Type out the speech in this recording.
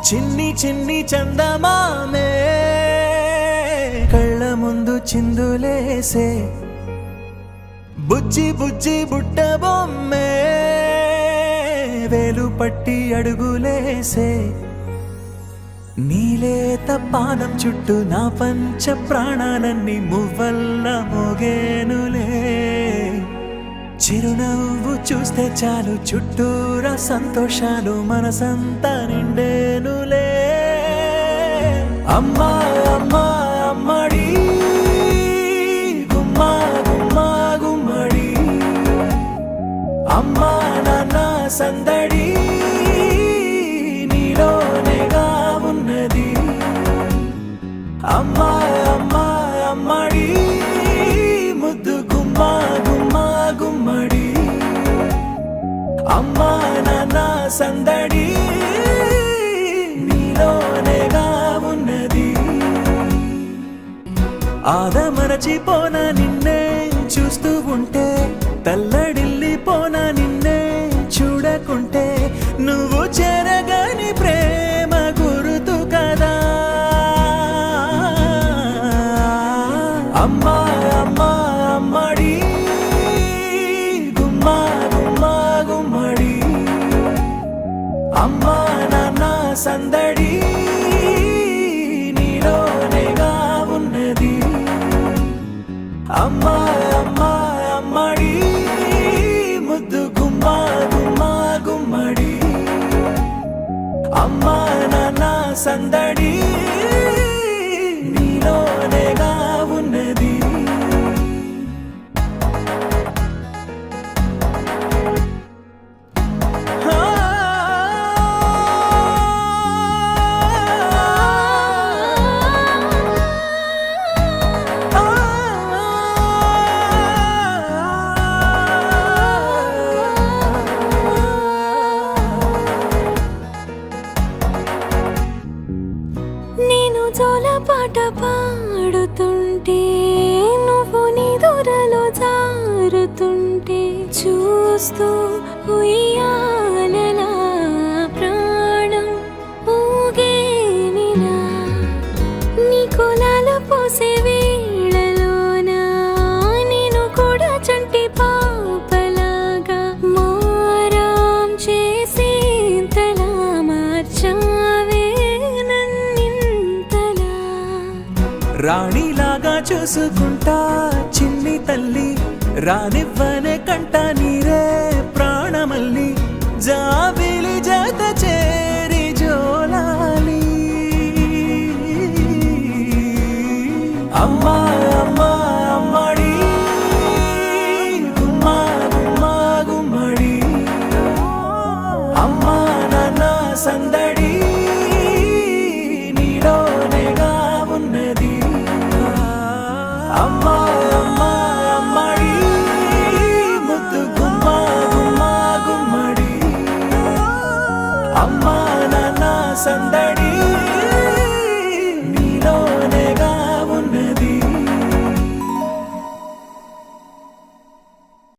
చిన్ని చిన్ని చందమామే కళ్ళ ముందు చిందులేసే బుజ్జి బుజ్జి బుట్ట బొమ్మే వేలు పట్టి అడుగులేసే నీలేత పాదం చుట్టూ నా పంచ ప్రాణాలన్నీ మువ్వల్ల మోగేనులే చిరునవ్వు చూస్తే చాలు చుట్టూరా సంతోషాలు మనసంతా నిండేనులే అమ్మా అమ్మా అమ్మడి గుమ్మా గుమ్మా గుమ్మడి అమ్మా నాన్న సందడి నీలోనేగా ఉన్నది అమ్మా అమ్మా అమ్మడి ముద్దు గుమ్మా గుమ్మా గుమ్మడి అమ్మా నాన్న సందడి నీలోనేగా ఉన్నది ఆదమరచిపోన నిన్నే చూస్తూ ఉంటే తల్లడిల్లిపోన నిన్నే చూడకుంటే నువ్వు చెరగని ప్రేమ గురుతు కదా అమ్మా అమ్మా అమ్మడి గుమ్మా గుమ్మా గుమ్మడి అమ్మా నాన్న సందడి నీలోనేగా ఉన్నది అమ్మా అమ్మా అమ్మడి ముద్దు గుమ్మా గుమ్మా గుమ్మడి అమ్మా నాన్న సందడి నీలోనేగా ఉన్నది నేను జోలపాట పాడుతుంటే నువ్వు నీ దూరలో జారుతుంటే చూస్తూ ఉయ్యాలలా ప్రాణం ఊగేనిలా నీ కులాల పోసే వేళలోన నేను కూడా చంటి పాపలాగా మారాం చేసేంతలా మార్చావే రాణిలాగా చూసుకుంటా చిన్ని తల్లి రానివ్వనే కంట నీరే ప్రాణమల్లి జాబిలి జత చేరి జోలాలి అమ్మా